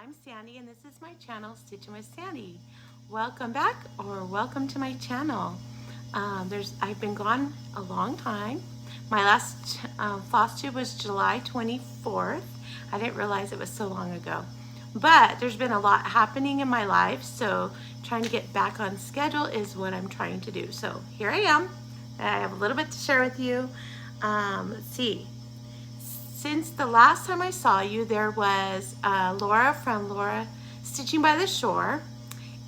I'm Sandy and this is my channel, Stitching with Sandy. Welcome back or welcome to my channel. I've been gone a long time. My last Flosstube was July 24th. I didn't realize it was so long ago. But there's been a lot happening in my life, so trying to get back on schedule is what I'm trying to do. So here I am. I have a little bit to share with you. Let's see. Since the last time I saw you, there was Laura from Laura Stitching by the Shore,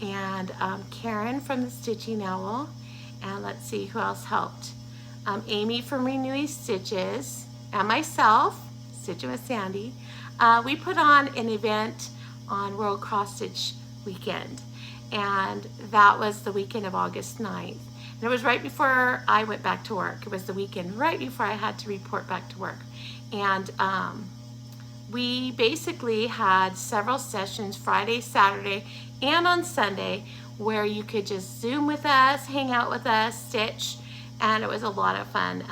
and Karen from the Stitching Owl, and let's see who else helped. Amy from Renewing Stitches, and myself, Stitching with Sandy. We put on an event on World Cross Stitch Weekend, and that was the weekend of August 9th. And it was right before I went back to work. It was the weekend right before I had to report back to work. And we basically had several sessions, Friday, Saturday, and on Sunday, where you could just Zoom with us, hang out with us, stitch, and it was a lot of fun.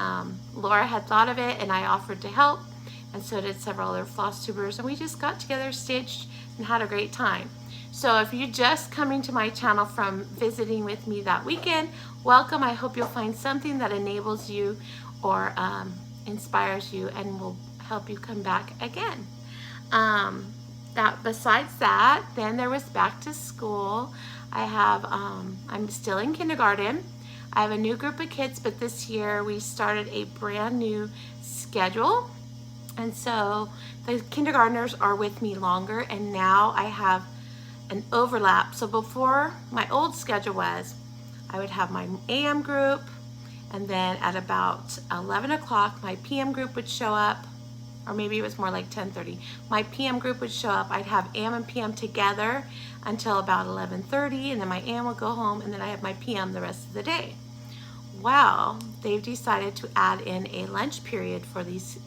Laura had thought of it, and I offered to help, and so did several other Flosstubers, and we just got together, stitched, and had a great time. So if you're just coming to my channel from visiting with me that weekend, welcome. I hope you'll find something that enables you or inspires you and will help you come back again. Besides that, then there was back to school. I'm still in kindergarten. I have a new group of kids, but this year we started a brand new schedule. And so the kindergartners are with me longer, and now I have an overlap. So before, my old schedule was I would have my AM group, and then at about 11 o'clock, my PM group would show up, or maybe it was more like 10:30. My PM group would show up. I'd have AM and PM together until about 11:30, and then my AM would go home, and then I have my PM the rest of the day. Well, they've decided to add in a lunch period for these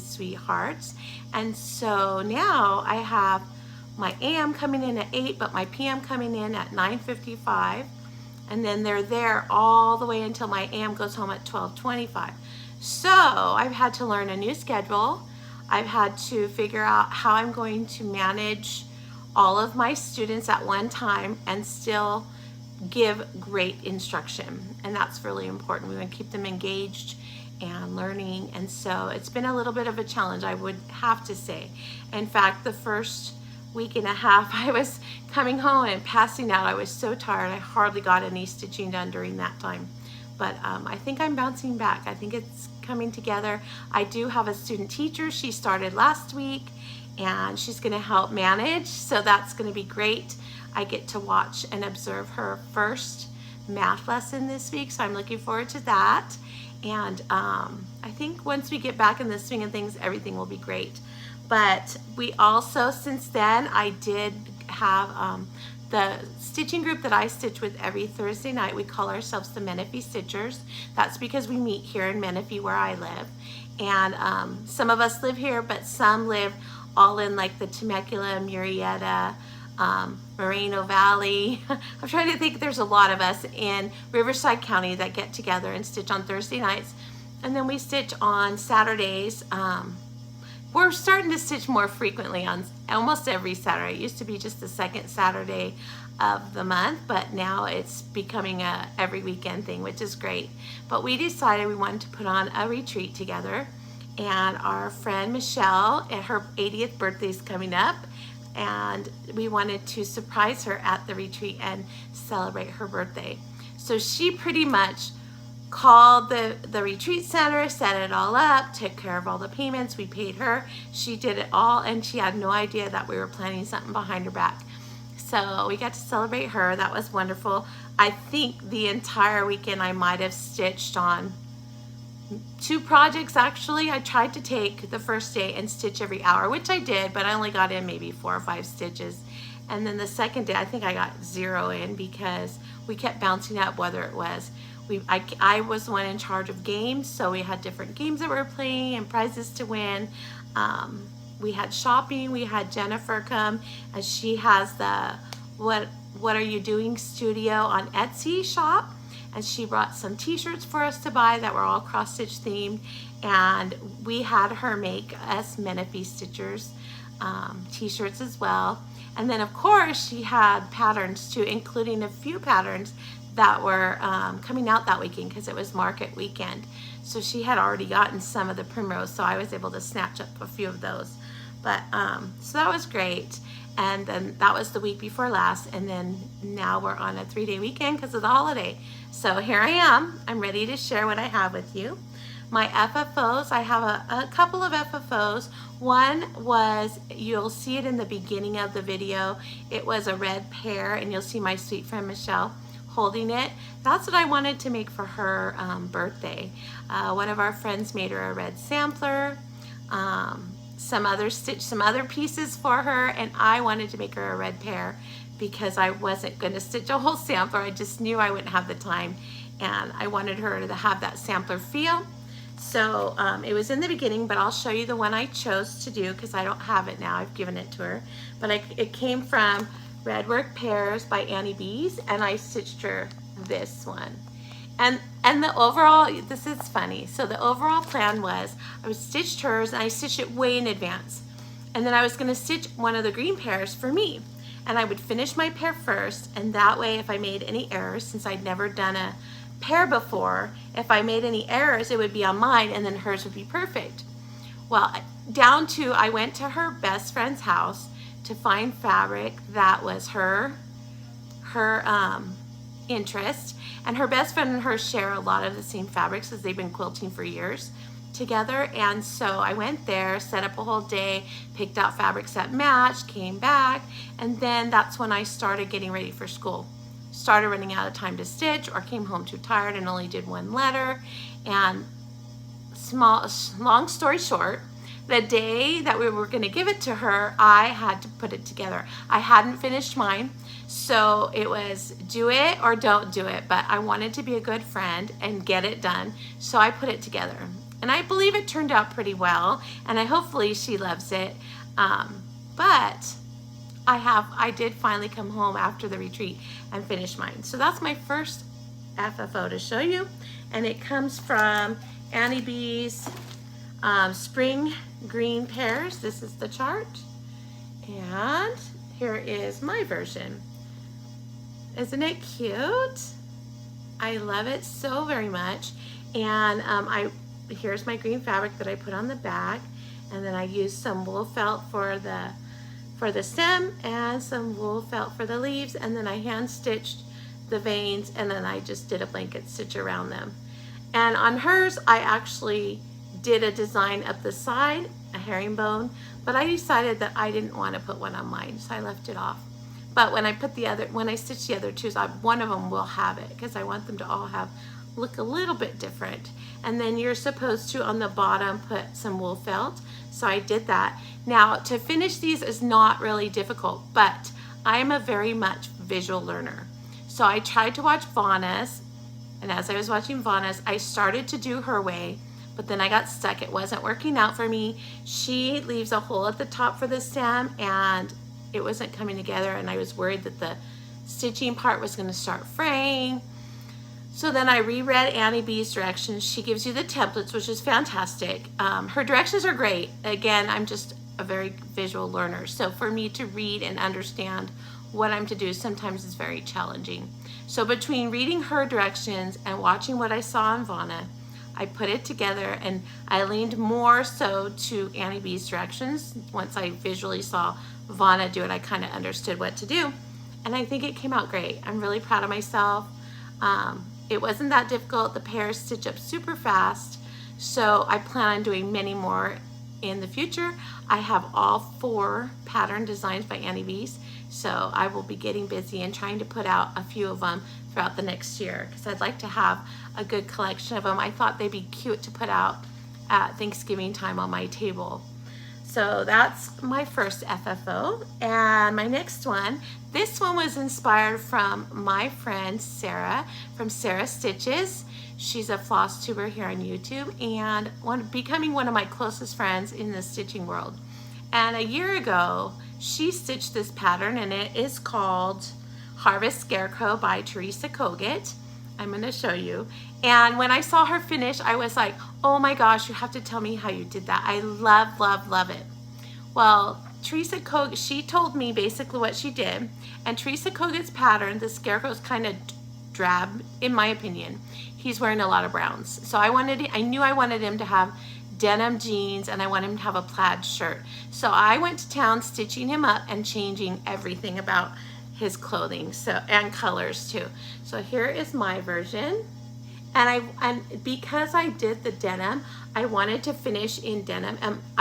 sweethearts, and so now I have my AM coming in at 8, but my PM coming in at 9:55. And then they're there all the way until my AM goes home at 12:25. So I've had to learn a new schedule. I've had to figure out how I'm going to manage all of my students at one time and still give great instruction. And that's really important. We want to keep them engaged and learning. And so it's been a little bit of a challenge, I would have to say. In fact, the first week and a half I was coming home and passing out. I was so tired. I hardly got any stitching done during that time. But I think I'm bouncing back. I think it's coming together. I do have a student teacher. She started last week, and she's going to help manage. So that's going to be great. I get to watch and observe her first math lesson this week. So I'm looking forward to that. And I think once we get back in the swing of things, everything will be great. But we also, since then, I did have the stitching group that I stitch with every Thursday night. We call ourselves the Menifee Stitchers. That's because we meet here in Menifee where I live. And some of us live here, but some live all in like the Temecula, Murrieta, Moreno Valley. I'm trying to think, there's a lot of us in Riverside County that get together and stitch on Thursday nights. And then we stitch on Saturdays. We're starting to stitch more frequently on almost every Saturday. It used to be just the second Saturday of the month, but now it's becoming a every weekend thing, which is great. But we decided we wanted to put on a retreat together, and our friend Michelle, and her 80th birthday is coming up, and we wanted to surprise her at the retreat and celebrate her birthday. So she pretty much called the retreat center, set it all up, took care of all the payments. We paid her. She did it all, and she had no idea that we were planning something behind her back. So we got to celebrate her. That was wonderful. I think the entire weekend I might have stitched on 2 projects actually. I tried to take the first day and stitch every hour, which I did, but I only got in maybe 4 or 5 stitches. And then the second day, I think I got 0 in because we kept bouncing up whether it was I was the one in charge of games, so we had different games that we were playing and prizes to win. We had shopping. We had Jennifer come, and she has the What Are You Doing studio on Etsy shop, and she brought some t-shirts for us to buy that were all cross-stitch themed, and we had her make us Menifee Stitchers t-shirts as well. And then of course she had patterns too, including a few patterns that were coming out that weekend because it was market weekend. So she had already gotten some of the primrose, so I was able to snatch up a few of those. But so that was great. And then that was the week before last, and then now we're on a 3-day weekend because of the holiday. So here I am. I'm ready to share what I have with you. My FFOs, I have a couple of FFOs. One was, you'll see it in the beginning of the video. It was a red pear, and you'll see my sweet friend Michelle holding it. That's what I wanted to make for her birthday. One of our friends made her a red sampler. Some other pieces for her, and I wanted to make her a red pear because I wasn't going to stitch a whole sampler. I just knew I wouldn't have the time, and I wanted her to have that sampler feel. So it was in the beginning, but I'll show you the one I chose to do because I don't have it now. I've given it to her, but it came from Red Work Pears by Annie B's, and I stitched her this one. And the overall, this is funny. So the overall plan was I stitched hers, and I stitched it way in advance. And then I was gonna stitch one of the green pears for me. And I would finish my pear first, and that way if I made any errors, since I'd never done a pear before, if I made any errors, it would be on mine, and then hers would be perfect. Well, I went to her best friend's house to find fabric that was her interest, and her best friend and her share a lot of the same fabrics because they've been quilting for years together. And so I went there, set up a whole day, picked out fabrics that matched, came back, and then that's when I started getting ready for school. Started running out of time to stitch, or came home too tired and only did one letter. And long story short, the day that we were going to give it to her, I had to put it together. I hadn't finished mine, so it was do it or don't do it, but I wanted to be a good friend and get it done, so I put it together. And I believe it turned out pretty well, and hopefully she loves it. But I did finally come home after the retreat and finish mine. So that's my first FFO to show you, and it comes from Annie B's Spring Green Pears. This is the chart, and here is my version. Isn't it cute? I love it so very much. And here's my green fabric that I put on the back, and then I used some wool felt for the stem and some wool felt for the leaves, and then I hand stitched the veins, and then I just did a blanket stitch around them. And on hers, I actually did a design up the side, a herringbone, but I decided that I didn't want to put one on mine, so I left it off. But when I stitch the other two, one of them will have it because I want them to all look a little bit different. And then you're supposed to, on the bottom, put some wool felt. So I did that. Now, to finish these is not really difficult, but I am a very much visual learner. So I tried to watch Vanna's, and as I was watching Vanna's, I started to do her way, but then I got stuck. It wasn't working out for me. She leaves a hole at the top for the stem, and it wasn't coming together, and I was worried that the stitching part was going to start fraying. So then I reread Annie B's directions. She gives you the templates, which is fantastic. Her directions are great. Again, I'm just a very visual learner, so for me to read and understand what I'm to do sometimes is very challenging. So between reading her directions and watching what I saw on Vanna, I put it together, and I leaned more so to Annie B's directions. Once I visually saw Vanna do it, I kind of understood what to do, and I think it came out great. I'm really proud of myself. It wasn't that difficult. The pears stitch up super fast, so I plan on doing many more in the future. I have all 4 pattern designs by Annie B's, so I will be getting busy and trying to put out a few of them throughout the next year because I'd like to have a good collection of them. I thought they'd be cute to put out at Thanksgiving time on my table. So that's my first FFO. And my next one, this one was inspired from my friend Sarah from Sarah Stitches. She's a Flosstuber here on YouTube and becoming one of my closest friends in the stitching world. And a year ago, she stitched this pattern, and it is called Harvest Scarecrow by Teresa Kogut. I'm going to show you. And when I saw her finish, I was like, oh my gosh, you have to tell me how you did that. I love, love, love it. Well, Teresa Kogut, she told me basically what she did. And Teresa Kogut's pattern, the scarecrow's kind of drab, in my opinion. He's wearing a lot of browns. So I knew I wanted him to have denim jeans, and I want him to have a plaid shirt. So I went to town stitching him up and changing everything about his clothing, and colors too. So here is my version. And because I did the denim, I wanted to finish in denim.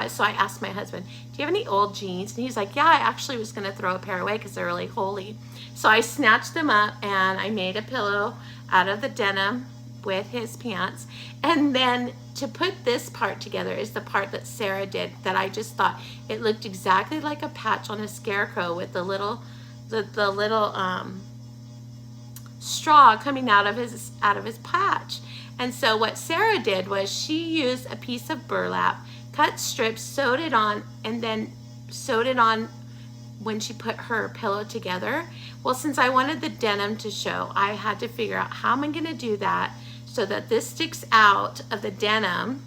So I asked my husband, do you have any old jeans? And he's like, yeah, I actually was gonna throw a pair away because they're really holey. So I snatched them up and I made a pillow out of the denim with his pants. And then to put this part together is the part that Sarah did, that I just thought it looked exactly like a patch on a scarecrow with the little straw coming out of his patch. And so what Sarah did was she used a piece of burlap, cut strips, sewed it on, and then sewed it on when she put her pillow together. Well, since I wanted the denim to show, I had to figure out how am I gonna do that so that this sticks out of the denim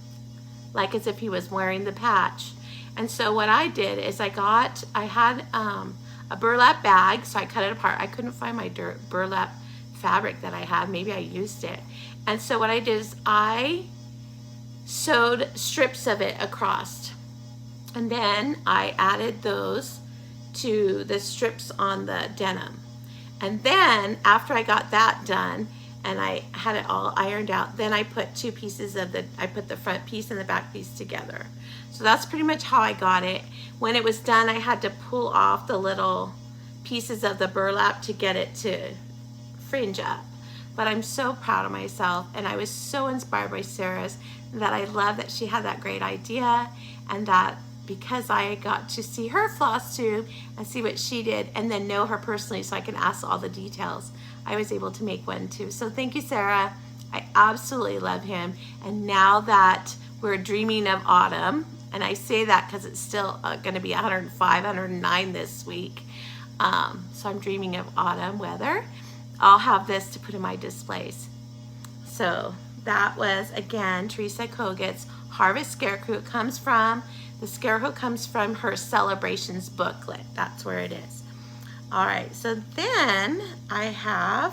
like as if he was wearing the patch. And so what I did is I had a burlap bag, so I cut it apart. I couldn't find my burlap fabric that I had. Maybe I used it. And so what I did is I sewed strips of it across, and then I added those to the strips on the denim. And then after I got that done and I had it all ironed out, then I put two pieces of I put the front piece and the back piece together. So that's pretty much how I got it. When it was done, I had to pull off the little pieces of the burlap to get it to fringe up. But I'm so proud of myself, and I was so inspired by Sarah's, that I love that she had that great idea, and that because I got to see her floss tube and see what she did and then know her personally so I can ask all the details, I was able to make one too. So thank you, Sarah. I absolutely love him. And now that we're dreaming of autumn, and I say that because it's still going to be 105, 109 this week, so I'm dreaming of autumn weather, I'll have this to put in my displays. So that was, again, Teresa Kogut's Harvest Scarecrow. The Scarecrow comes from her Celebrations booklet. That's where it is. All right, so then I have,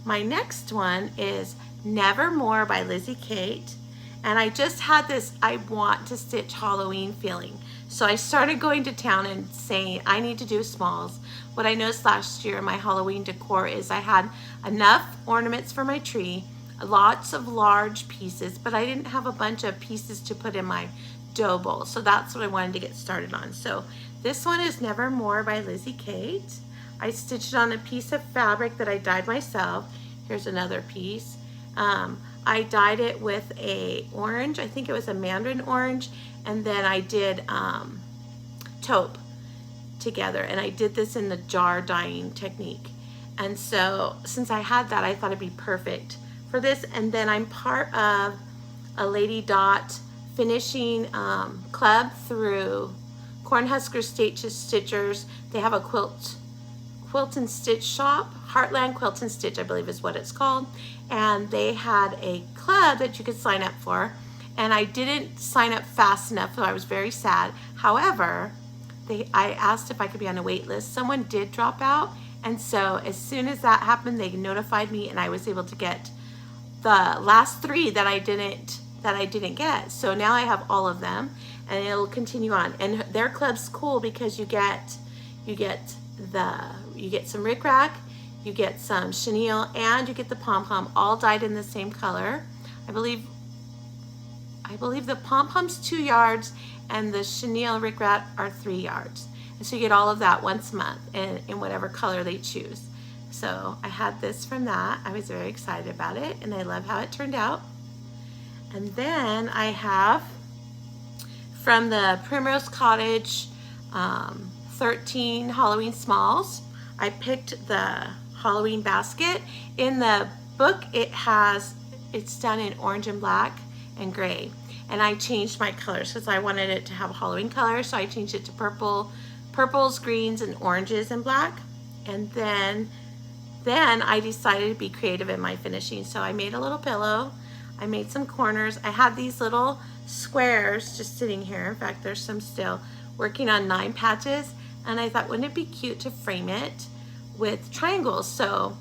my next one is Nevermore by Lizzie Kate. And I just had this, I want to stitch Halloween feeling. So I started going to town and saying, I need to do smalls. What I noticed last year in my Halloween decor is I had enough ornaments for my tree, lots of large pieces, but I didn't have a bunch of pieces to put in my dough bowl. So that's what I wanted to get started on. So this one is Nevermore by Lizzie Kate. I stitched it on a piece of fabric that I dyed myself. Here's another piece. I dyed it with a orange, I think it was a mandarin orange, and then I did taupe together, and I did this in the jar dyeing technique. And so since I had that, I thought it'd be perfect for this. And then I'm part of a Lady Dot finishing club through Cornhusker Stitchers. They have a quilt and stitch shop, Heartland Quilt and Stitch, I believe is what it's called. And they had a club that you could sign up for. And I didn't sign up fast enough, so I was very sad. However, I asked if I could be on a wait list. Someone did drop out. And so as soon as that happened, they notified me, and I was able to get the last 3 that I didn't get. So now I have all of them, and it'll continue on. And their club's cool because you get some rickrack, you get some chenille, and you get the pom-pom, all dyed in the same color. I believe the pom-pom's 2 yards and the chenille rickrack are 3 yards. And so you get all of that once a month in whatever color they choose. So I had this from that. I was very excited about it, and I love how it turned out. And then I have from the Primrose Cottage 13 Halloween Smalls. I picked the Halloween basket. In the book, it's done in orange and black and gray. And I changed my colors because I wanted it to have a Halloween color, so I changed it to purples, greens, and oranges and black. And then I decided to be creative in my finishing. So I made a little pillow. I made some corners. I had these little squares just sitting here. In fact, there's some still working on 9 patches, and I thought, wouldn't it be cute to frame it with triangles? So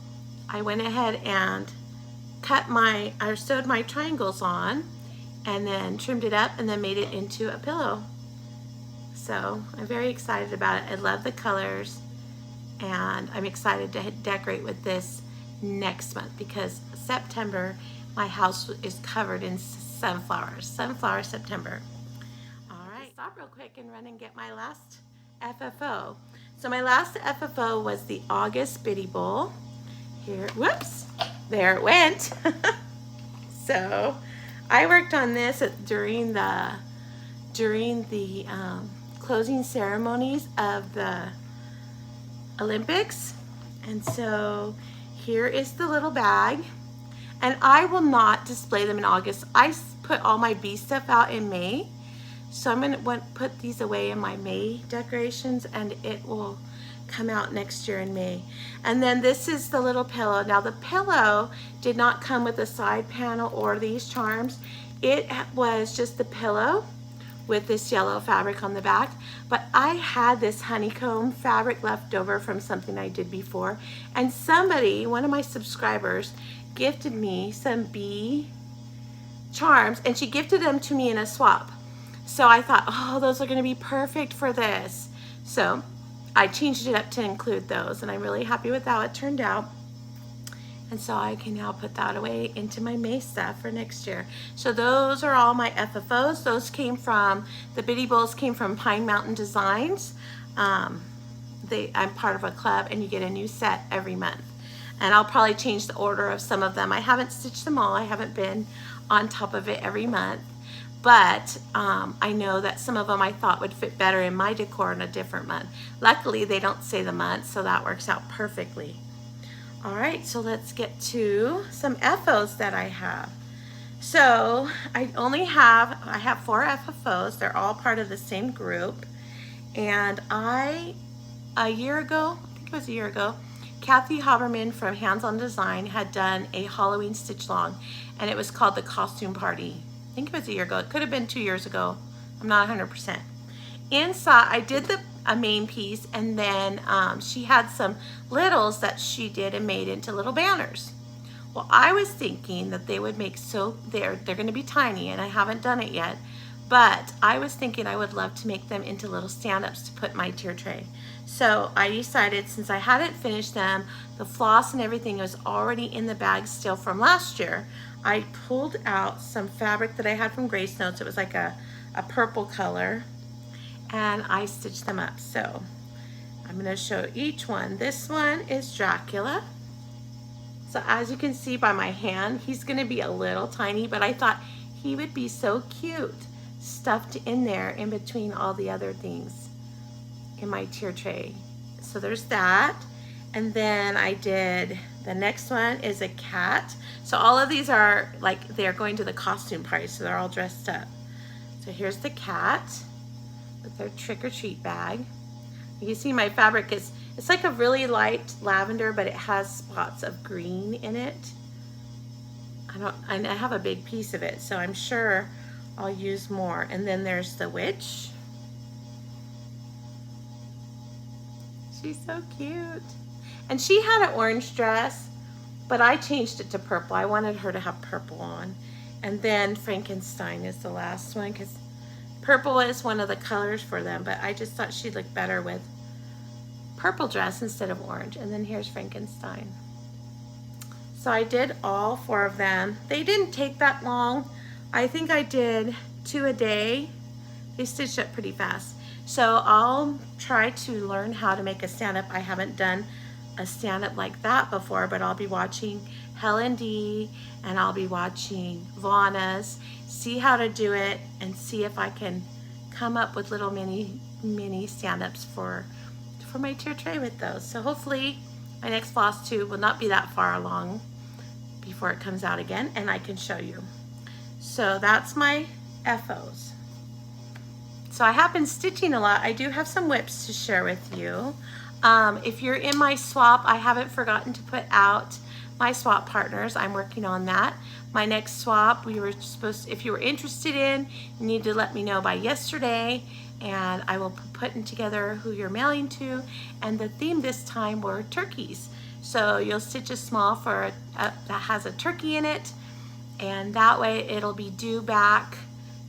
I went ahead and I sewed my triangles on and then trimmed it up and then made it into a pillow. So I'm very excited about it. I love the colors, and I'm excited to decorate with this next month because September, my house is covered in sunflowers. Sunflower September. All right, stop real quick and run and get my last FFO. So my last FFO was the August Biddy Bowl. Here, whoops, there it went. So I worked on this during the closing ceremonies of the Olympics. And so here is the little bag. And I will not display them in August. I put all my bee stuff out in May. So I'm gonna put these away in my May decorations, and it will come out next year in May. And then this is the little pillow. Now the pillow did not come with a side panel or these charms. It was just the pillow with this yellow fabric on the back, but I had this honeycomb fabric left over from something I did before, and somebody, one of my subscribers, gifted me some bee charms, and she gifted them to me in a swap. So I thought, oh, those are gonna be perfect for this. So I changed it up to include those, and I'm really happy with how it turned out. And so I can now put that away into my May stuff for next year. So those are all my FFOs. Those came from, the Biddy Bowls came from Pine Mountain Designs. I'm part of a club, and you get a new set every month. And I'll probably change the order of some of them. I haven't stitched them all. I haven't been on top of it every month. But I know that some of them I thought would fit better in my decor in a different month. Luckily, they don't say the month, so that works out perfectly. All right, so let's get to some FOs that I have. So I have 4 FFOs. They're all part of the same group. And a year ago, I think it was a year ago, Kathy Haberman from Hands On Design had done a Halloween stitch long, and it was called the Costume Party. I think it was a year ago. It could have been 2 years ago. I'm not 100%. Inside, I did a main piece, and then she had some littles that she did and made into little banners. Well, I was thinking that they would make, so they're going to be tiny, and I haven't done it yet, but I was thinking I would love to make them into little stand-ups to put in my tier tray. So I decided, since I hadn't finished them, the floss and everything was already in the bag still from last year, I pulled out some fabric that I had from Grace Notes. It was like a purple color, and I stitched them up. So I'm going to show each one. This one is Dracula. So as you can see by my hand, he's going to be a little tiny, but I thought he would be so cute stuffed in there in between all the other things in my tier tray. So there's that. And then I did, the next one is a cat. So all of these are like, they're going to the costume party, so they're all dressed up. So here's the cat with their trick-or-treat bag. You see my fabric is, it's like a really light lavender, but it has spots of green in it. I have a big piece of it, so I'm sure I'll use more. And then there's the witch. She's so cute. And she had an orange dress, but I changed it to purple. I wanted her to have purple on. And then Frankenstein is the last one, because purple is one of the colors for them, but I just thought she'd look better with purple dress instead of orange. And then here's Frankenstein. So I did all 4 of them. They didn't take that long. I think I did 2 a day. They stitched up pretty fast. So I'll try to learn how to make a stand-up. I haven't done a stand-up like that before, but I'll be watching Helen D, and I'll be watching Vana's, see how to do it, and see if I can come up with little mini stand-ups for my tier tray with those. So hopefully my next Flosstube will not be that far along before it comes out again, and I can show you. So that's my FOs. So I have been stitching a lot. I do have some whips to share with you. If you're in my swap, I haven't forgotten to put out my swap partners. I'm working on that. My next swap, we were supposed to, if you were interested in, you need to let me know by yesterday, and I will be putting together who you're mailing to, and the theme this time were turkeys. So you'll stitch a small for that has a turkey in it, and that way it'll be due back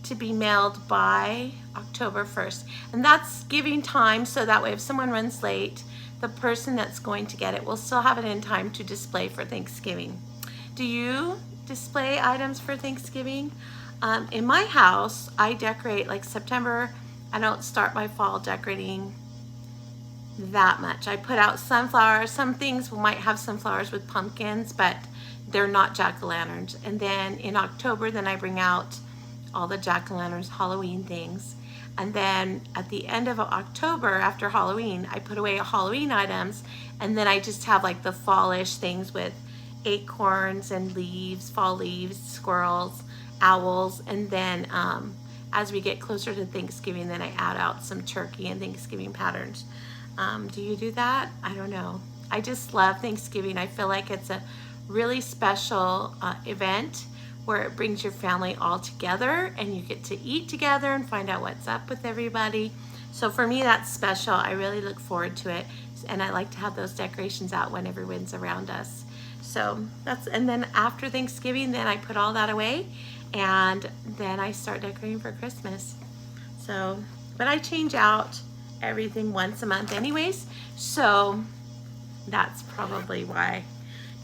to be mailed by October 1st. And that's giving time, so that way if someone runs late, the person that's going to get it will still have it in time to display for Thanksgiving. Do you display items for Thanksgiving? In my house, I decorate like September. I don't start my fall decorating that much. I put out sunflowers. Some things might have sunflowers with pumpkins, but they're not jack-o'-lanterns. And then in October, then I bring out all the jack-o'-lanterns, Halloween things. And then at the end of October, after Halloween, I put away Halloween items, and then I just have like the fallish things with acorns and leaves, fall leaves, squirrels, owls, and then as we get closer to Thanksgiving, then I add out some turkey and Thanksgiving patterns. Do you do that? I don't know. I just love Thanksgiving. I feel like it's a really special event where it brings your family all together and you get to eat together and find out what's up with everybody. So for me, that's special. I really look forward to it, and I like to have those decorations out when everyone's around us. So that's, and then after Thanksgiving, then I put all that away, and then I start decorating for Christmas. So, but I change out everything once a month anyways, so that's probably why.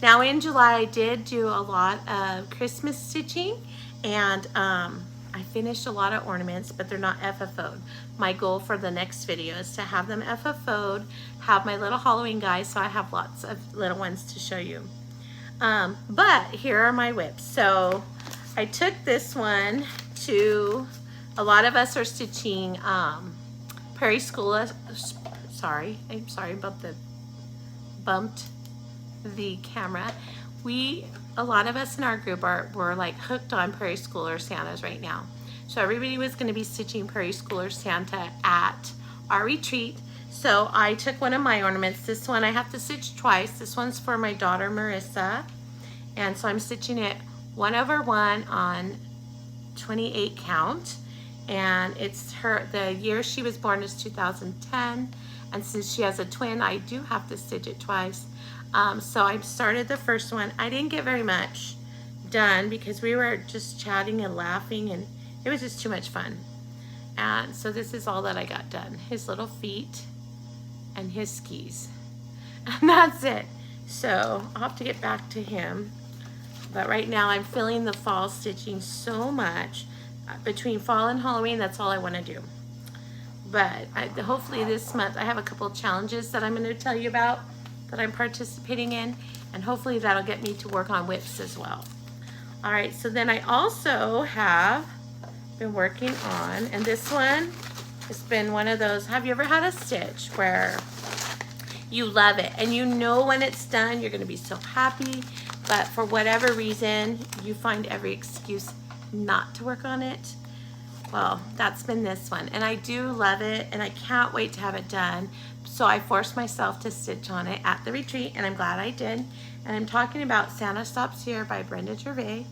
Now in July, I did do a lot of Christmas stitching, and I finished a lot of ornaments, but they're not FFO'd. My goal for the next video is to have them FFO'd, have my little Halloween guys, so I have lots of little ones to show you. But here are my whips. So I took this one to, a lot of us are stitching Prairie School, sorry, I'm sorry about the bumped the camera. A lot of us in our group were like hooked on Prairie Schooler Santas right now. So everybody was going to be stitching Prairie Schooler Santa at our retreat. So I took one of my ornaments. This one I have to stitch twice. This one's for my daughter Marissa, and so I'm stitching it 1/1 on 28 count, and it's her, the year she was born is 2010, and since she has a twin, I do have to stitch it twice. So I started the first one. I didn't get very much done because we were just chatting and laughing, and it was just too much fun. And so this is all that I got done. His little feet and his skis. And that's it. So I'll have to get back to him. But right now I'm feeling the fall stitching so much. Between fall and Halloween, that's all I want to do. But hopefully this month I have a couple of challenges that I'm going to tell you about that I'm participating in, and hopefully that'll get me to work on whips as well. All right, so then I also have been working on, and this one has been one of those, have you ever had a stitch where you love it and you know when it's done you're going to be so happy, but for whatever reason you find every excuse not to work on it? Well, that's been this one, and I do love it, and I can't wait to have it done. So I forced myself to stitch on it at the retreat, and I'm glad I did. And I'm talking about Santa Stops Here by Brenda Gervais.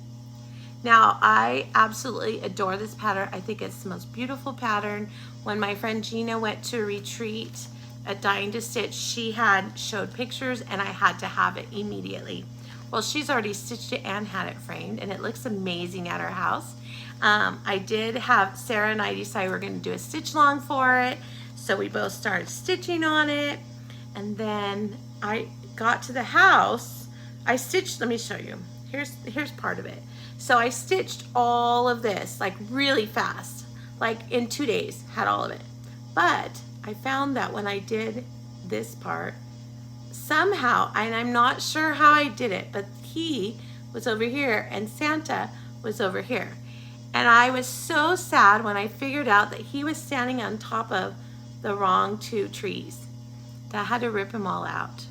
Now, I absolutely adore this pattern. I think it's the most beautiful pattern. When my friend Gina went to a retreat at Dying to Stitch, she had showed pictures, and I had to have it immediately. Well, she's already stitched it and had it framed, and it looks amazing at her house. I did have Sarah and I decide we're going to do a stitch along for it. So we both started stitching on it, and then I got to the house. I stitched, let me show you. Here's part of it. So I stitched all of this like really fast, like in 2 days, had all of it. But I found that when I did this part, somehow, and I'm not sure how I did it, but he was over here and Santa was over here. And I was so sad when I figured out that he was standing on top of the wrong two trees, that I had to rip them all out.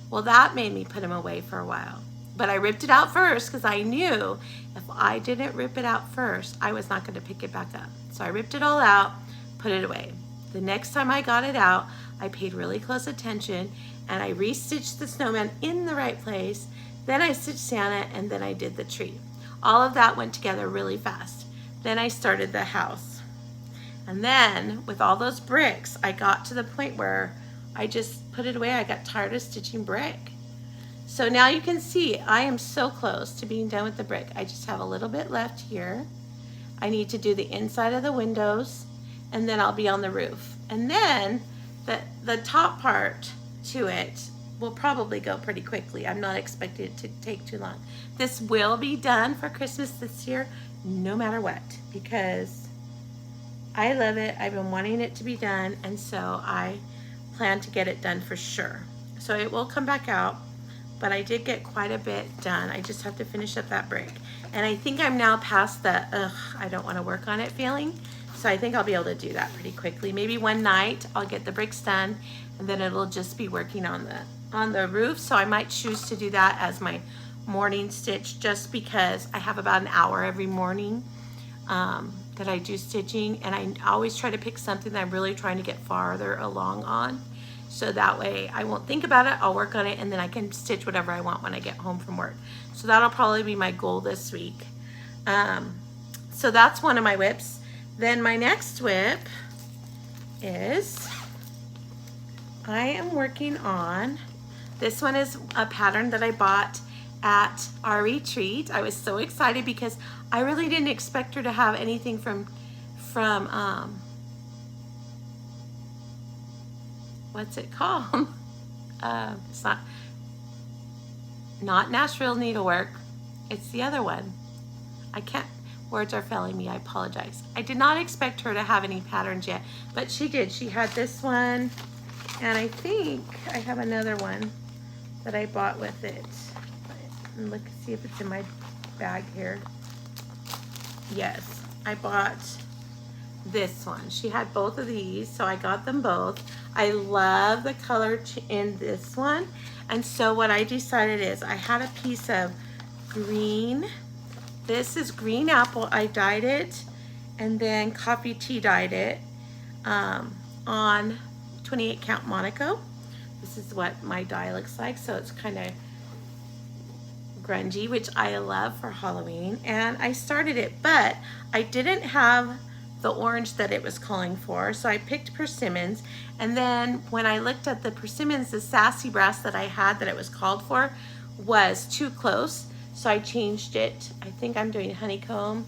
Well, that made me put him away for a while. But I ripped it out first because I knew if I didn't rip it out first, I was not going to pick it back up. So I ripped it all out, put it away. The next time I got it out, I paid really close attention, and I restitched the snowman in the right place. Then I stitched Santa, and then I did the tree. All of that went together really fast. Then I started the house. And then with all those bricks, I got to the point where I just put it away. I got tired of stitching brick. So now you can see I am so close to being done with the brick. I just have a little bit left here. I need to do the inside of the windows, and then I'll be on the roof. And then the top part to it will probably go pretty quickly. I'm not expecting it to take too long. This will be done for Christmas this year, no matter what, because I love it. I've been wanting it to be done, and so I plan to get it done for sure. So it will come back out, but I did get quite a bit done. I just have to finish up that brick. And I think I'm now past the, I don't want to work on it feeling. So I think I'll be able to do that pretty quickly. Maybe one night I'll get the bricks done, and then it'll just be working on the roof. So I might choose to do that as my morning stitch, just because I have about an hour every morning that I do stitching, and I always try to pick something that I'm really trying to get farther along on. So that way I won't think about it, I'll work on it, and then I can stitch whatever I want when I get home from work. So that'll probably be my goal this week. So that's one of my whips. Then my next whip is, I am working on, this one is a pattern that I bought at our retreat. I was so excited because I really didn't expect her to have anything from what's it called? It's not Nashville Needlework. It's the other one. I can't, words are failing me, I apologize. I did not expect her to have any patterns yet, but she did. She had this one, and I think I have another one that I bought with it. And look, see if it's in my bag here. Yes, I bought this one. She had both of these, so I got them both. I love the color in this one, and so what I decided is I had a piece of green. This is green apple. I dyed it, and then coffee tea dyed it on 28 count Monaco. This is what my dye looks like, so it's kind of grungy, which I love for Halloween. And I started it, but I didn't have the orange that it was calling for, so I picked persimmons. And then when I looked at the persimmons, the sassy brass that I had that it was called for was too close, so I changed it. I think I'm doing honeycomb,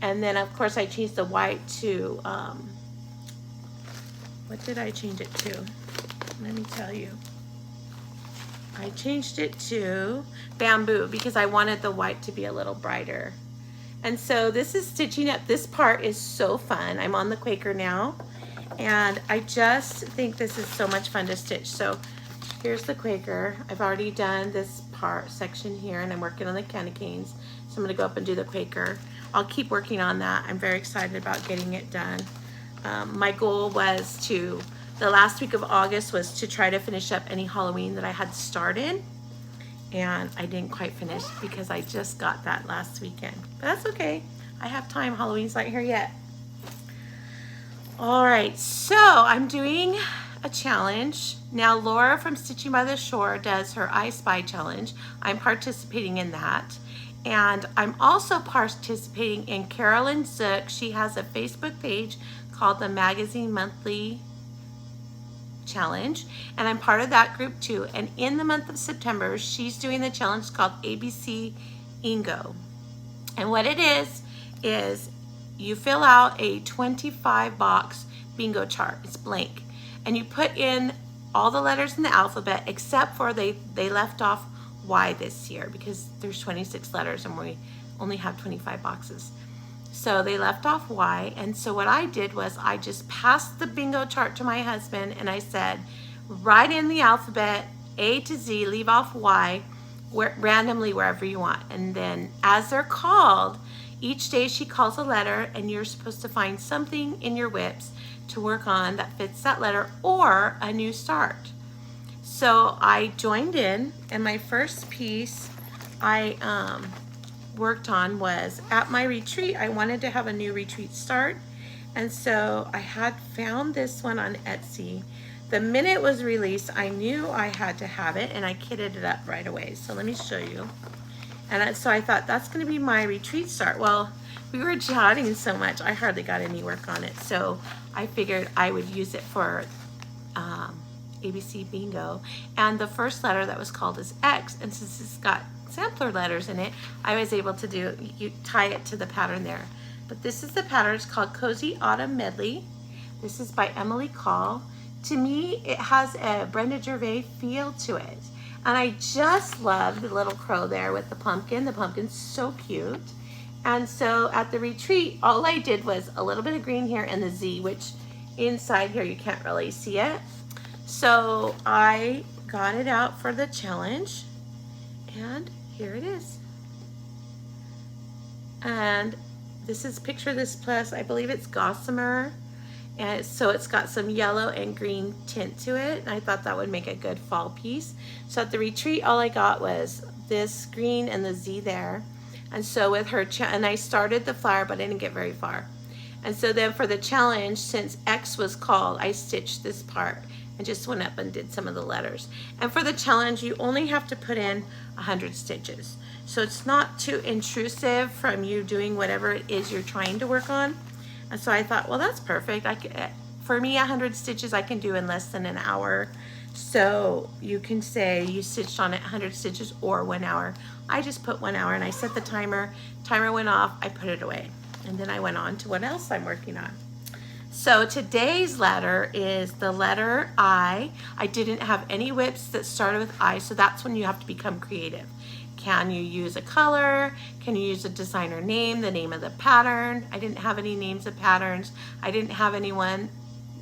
and then of course I changed the white to what did I change it to? Let me tell you. I changed it to bamboo because I wanted the white to be a little brighter. And so this is stitching up. This part is so fun. I'm on the Quaker now, and I just think this is so much fun to stitch. So here's the Quaker. I've already done this part section here, and I'm working on the candy canes. So I'm gonna go up and do the Quaker. I'll keep working on that. I'm very excited about getting it done. My goal was to, the last week of August was to try to finish up any Halloween that I had started, and I didn't quite finish because I just got that last weekend. But that's okay. I have time. Halloween's not here yet. All right, so I'm doing a challenge. Now Laura from Stitching by the Shore does her I Spy challenge. I'm participating in that. And I'm also participating in Carolyn Zook. She has a Facebook page called the Magazine Monthly Challenge, and I'm part of that group too. And in the month of September, she's doing the challenge called ABC Ingo. And what it is you fill out a 25 box bingo chart. It's blank, and you put in all the letters in the alphabet except for they left off Y this year because there's 26 letters and we only have 25 boxes. So they left off Y, and so what I did was I just passed the bingo chart to my husband, and I said, write in the alphabet A to Z, leave off Y, randomly wherever you want. And then as they're called, each day she calls a letter, and you're supposed to find something in your whips to work on that fits that letter or a new start. So I joined in, and my first piece I worked on was at my retreat. I wanted to have a new retreat start, and so I had found this one on Etsy. The minute it was released, I knew I had to have it, and I kitted it up right away. So let me show you. And so I thought that's going to be my retreat start. Well, we were chatting so much, I hardly got any work on it. So I figured I would use it for ABC Bingo. And the first letter that was called is X. And since it's got sampler letters in it, I was able to tie it to the pattern there. But this is the pattern. It's called Cozy Autumn Medley. This is by Emily Call. To me, it has a Brenda Gervais feel to it. And I just love the little crow there with the pumpkin. The pumpkin's so cute. And so at the retreat, all I did was a little bit of green here and the Z, which inside here you can't really see it. So I got it out for the challenge, and here it is. And this is Picture This Plus, I believe it's gossamer. And so it's got some yellow and green tint to it. And I thought that would make a good fall piece. So at the retreat, all I got was this green and the Z there. And so with her, and I started the flower, but I didn't get very far. And so then for the challenge, since X was called, I stitched this part and just went up and did some of the letters. And for the challenge, you only have to put in 100 stitches. So it's not too intrusive from you doing whatever it is you're trying to work on. And so I thought, well, that's perfect. For me, 100 stitches I can do in less than an hour. So you can say you stitched on it 100 stitches or 1 hour. I just put 1 hour and I set the timer. Timer went off, I put it away. And then I went on to what else I'm working on. So today's letter is the letter I. I didn't have any whips that started with I, so that's when you have to become creative. Can you use a color? Can you use a designer name, the name of the pattern? I didn't have any names of patterns. I didn't have any one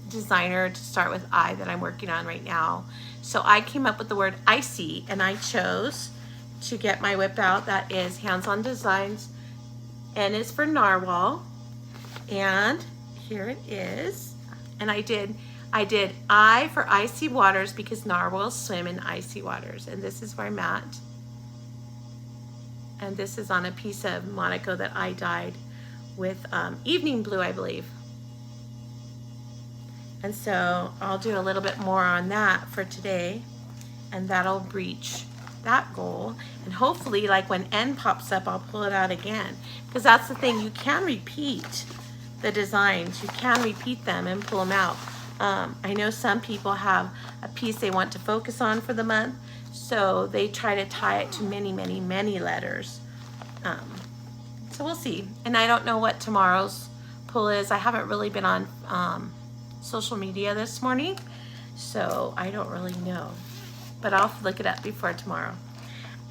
designer to start with I that I'm working on right now. So I came up with the word icy, and I chose to get my whip out. That is Hands On Designs. N is for narwhal. And here it is. And I did I for icy waters because narwhals swim in icy waters. And this is where I'm at. And this is on a piece of Monaco that I dyed with evening blue, I believe. And so I'll do a little bit more on that for today, and that'll reach that goal. And hopefully, like when N pops up, I'll pull it out again. Because that's the thing, you can repeat the designs. You can repeat them and pull them out. I know some people have a piece they want to focus on for the month, so they try to tie it to many, many, many letters. So we'll see. And I don't know what tomorrow's pull is. I haven't really been on social media this morning, so I don't really know. But I'll look it up before tomorrow.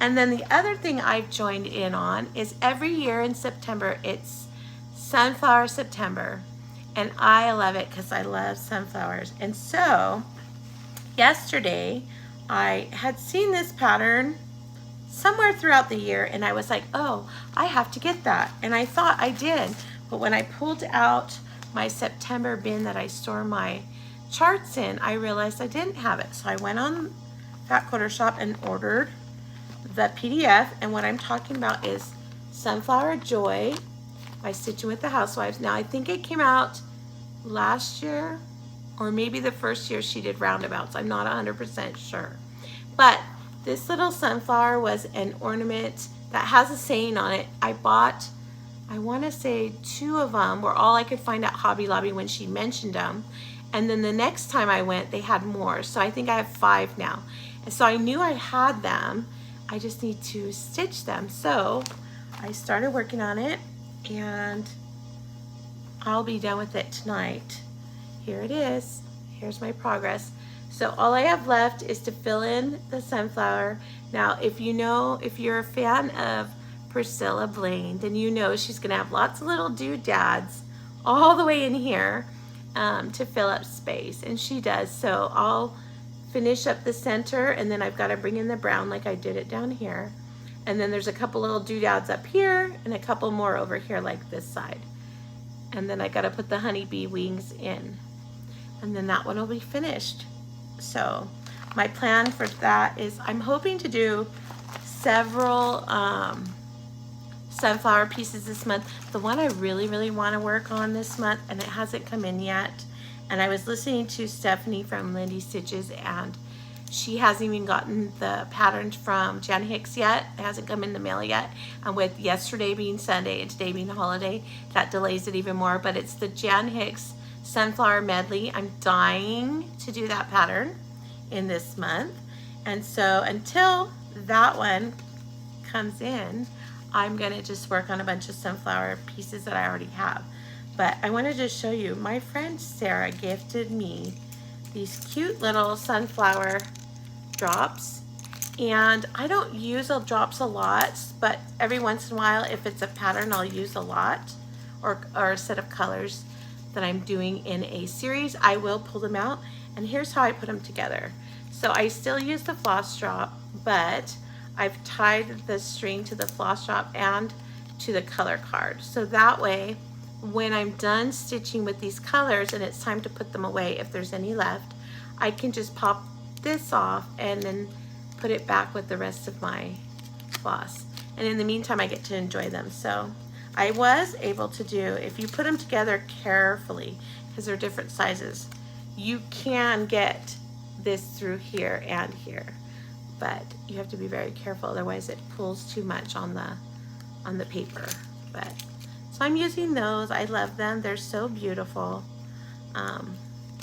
And then the other thing I've joined in on is every year in September, it's Sunflower September. And I love it because I love sunflowers. And so yesterday, I had seen this pattern somewhere throughout the year, and I was like, oh, I have to get that. And I thought I did, but when I pulled out my September bin that I store my charts in, I realized I didn't have it. So I went on Fat Quarter Shop and ordered the PDF, and what I'm talking about is Sunflower Joy by Stitching with the Housewives. Now, I think it came out last year, or maybe the first year she did roundabouts. I'm not 100% sure. But this little sunflower was an ornament that has a saying on it. I bought, I want to say 2 of them were all I could find at Hobby Lobby when she mentioned them. And then the next time I went, they had more. So I think I have 5 now. And so I knew I had them. I just need to stitch them. So I started working on it, and I'll be done with it tonight. Here it is. Here's my progress. So all I have left is to fill in the sunflower. Now, if you're a fan of Priscilla Blaine, then you know she's gonna have lots of little doodads all the way in here to fill up space, and she does. So I'll finish up the center, and then I've got to bring in the brown like I did it down here. And then there's a couple little doodads up here and a couple more over here like this side. And then I got to put the honeybee wings in. And then that one will be finished. So my plan for that is I'm hoping to do several sunflower pieces this month. The one I really, really want to work on this month, and it hasn't come in yet, and I was listening to Stephanie from Lindy Stitches, and She hasn't even gotten the pattern from Jan Hicks yet. It hasn't come in the mail yet. And with yesterday being Sunday and today being a holiday, that delays it even more. But it's the Jan Hicks Sunflower Medley. I'm dying to do that pattern in this month. And so until that one comes in, I'm gonna just work on a bunch of sunflower pieces that I already have. But I wanted to show you, my friend Sarah gifted me these cute little sunflower drops, and I don't use the drops a lot, but every once in a while, if it's a pattern I'll use a lot, or a set of colors that I'm doing in a series, I will pull them out. And here's how I put them together. So I still use the floss drop, but I've tied the string to the floss drop and to the color card. So that way, when I'm done stitching with these colors and it's time to put them away, if there's any left, I can just pop this off and then put it back with the rest of my floss. And in the meantime, I get to enjoy them. So I was able to do, if you put them together carefully, because they're different sizes, you can get this through here and here, but you have to be very careful, otherwise it pulls too much on the paper. But so I'm using those. I love them. They're so beautiful.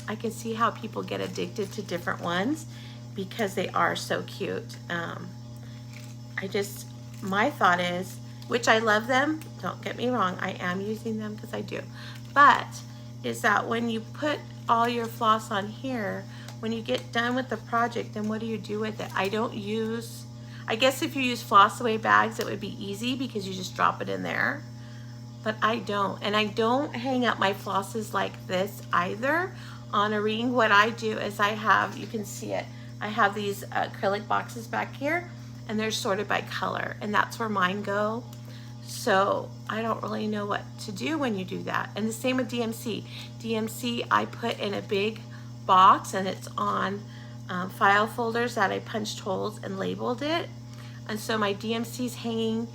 I can see how people get addicted to different ones because they are so cute. My thought is, which I love them, don't get me wrong, I am using them because I do, but is that when you put all your floss on here, when you get done with the project, then what do you do with it? I guess if you use floss away bags, it would be easy because you just drop it in there, but I don't. And I don't hang up my flosses like this either on a ring. What I do is I have, you can see it, I have these acrylic boxes back here, and they're sorted by color, and that's where mine go. So I don't really know what to do when you do that. And the same with DMC. DMC I put in a big box, and it's on file folders that I punched holes and labeled it. And so my DMC is hanging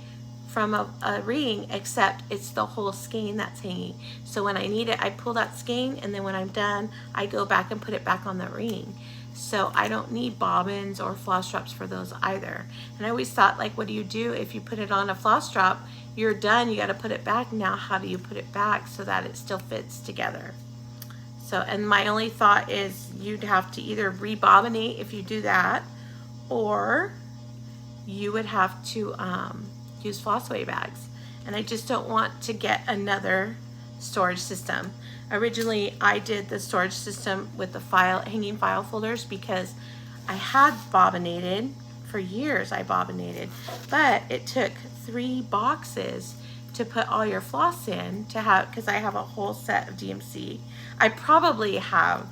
from a ring, except it's the whole skein that's hanging. So when I need it, I pull that skein, and then when I'm done, I go back and put it back on the ring. So I don't need bobbins or floss drops for those either. And I always thought, like, what do you do if you put it on a floss drop? You're done, you gotta put it back. Now how do you put it back so that it still fits together? So, and my only thought is you'd have to either rebobinate if you do that, or you would have to use floss away bags. And I just don't want to get another storage system. Originally, I did the storage system with the hanging file folders because I had bobbinated for years. I bobbinated, but it took 3 boxes to put all your floss in to have, because I have a whole set of DMC. I probably have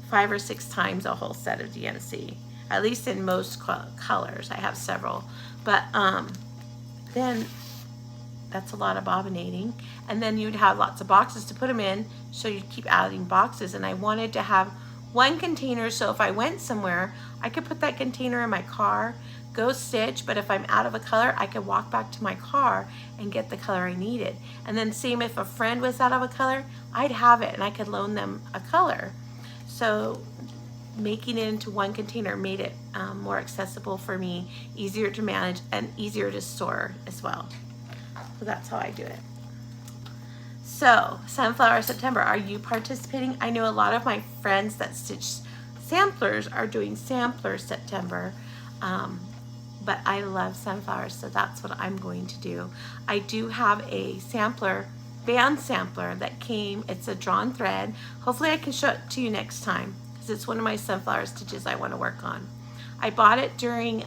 5 or 6 times a whole set of DMC, at least in most colors. I have several, but then that's a lot of bobbinating. And then you'd have lots of boxes to put them in, so you'd keep adding boxes. And I wanted to have one container, so if I went somewhere, I could put that container in my car, go stitch, but if I'm out of a color, I could walk back to my car and get the color I needed. And then same if a friend was out of a color, I'd have it and I could loan them a color. So making it into one container made it more accessible for me, easier to manage, and easier to store as well. So that's how I do it. So Sunflower September, are you participating? I know a lot of my friends that stitch samplers are doing Sampler September, but I love sunflowers, so that's what I'm going to do. I do have a sampler, band sampler that came, it's a drawn thread. Hopefully I can show it to you next time, because it's one of my sunflower stitches I want to work on. I bought it during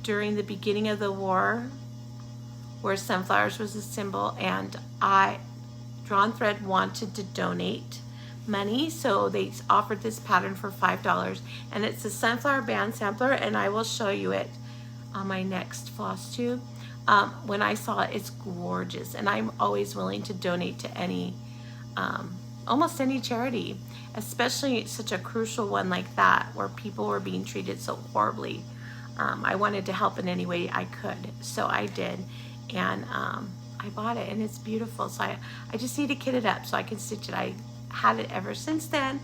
the beginning of the war, where sunflowers was a symbol, and Drawn Thread wanted to donate money, so they offered this pattern for $5, and it's a sunflower band sampler, and I will show you it on my next Flosstube. When I saw it, it's gorgeous, and I'm always willing to donate to any, almost any charity, especially such a crucial one like that, where people were being treated so horribly. I wanted to help in any way I could, so I did. And I bought it, and it's beautiful. So I just need to kit it up so I can stitch it. I had it ever since then,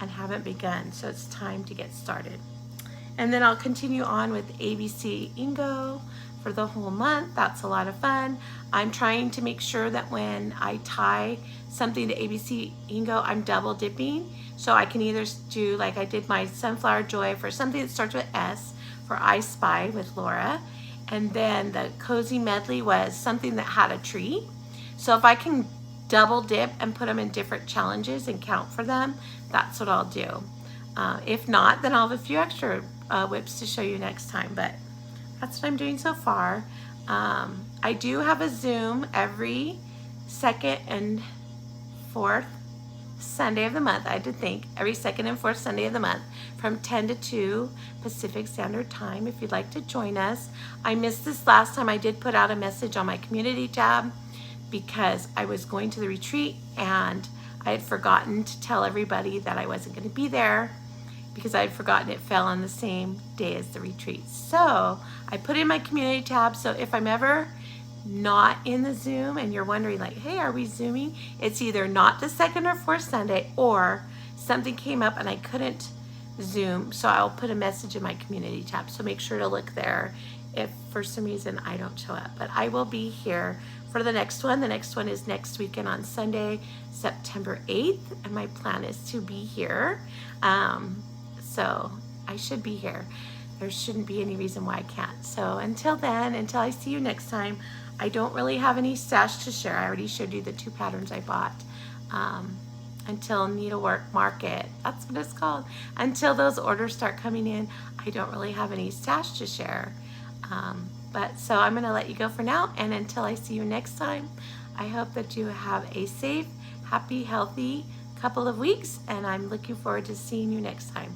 and haven't begun, so it's time to get started. And then I'll continue on with ABC Ingo for the whole month. That's a lot of fun. I'm trying to make sure that when I tie something to ABC Ingo, I'm double dipping. So I can either do, like I did my Sunflower Joy for something that starts with S for I Spy with Laura. And then the Cozy Medley was something that had a tree. So if I can double dip and put them in different challenges and count for them, that's what I'll do. If not, then I'll have a few extra whips to show you next time, but that's what I'm doing so far. I do have a Zoom every second and fourth Sunday of the month. I did think every second and fourth Sunday of the month from 10 to 2 Pacific Standard Time if you'd like to join us. I missed this last time. I did put out a message on my community tab because I was going to the retreat and I had forgotten to tell everybody that I wasn't going to be there because I had forgotten it fell on the same day as the retreat. So I put in my community tab, so if I'm ever not in the Zoom and you're wondering like, hey, are we Zooming? It's either not the second or fourth Sunday or something came up and I couldn't Zoom, so I'll put a message in my community tab. So make sure to look there if for some reason I don't show up. But I will be here for the next one. The next one is next weekend on Sunday, September 8th, and my plan is to be here. So I should be here. There shouldn't be any reason why I can't. So until then, until I see you next time, I don't really have any stash to share. I already showed you the 2 patterns I bought. Until Needlework Market, that's what it's called. Until those orders start coming in, I don't really have any stash to share. But so I'm gonna let you go for now, and until I see you next time, I hope that you have a safe, happy, healthy couple of weeks, and I'm looking forward to seeing you next time.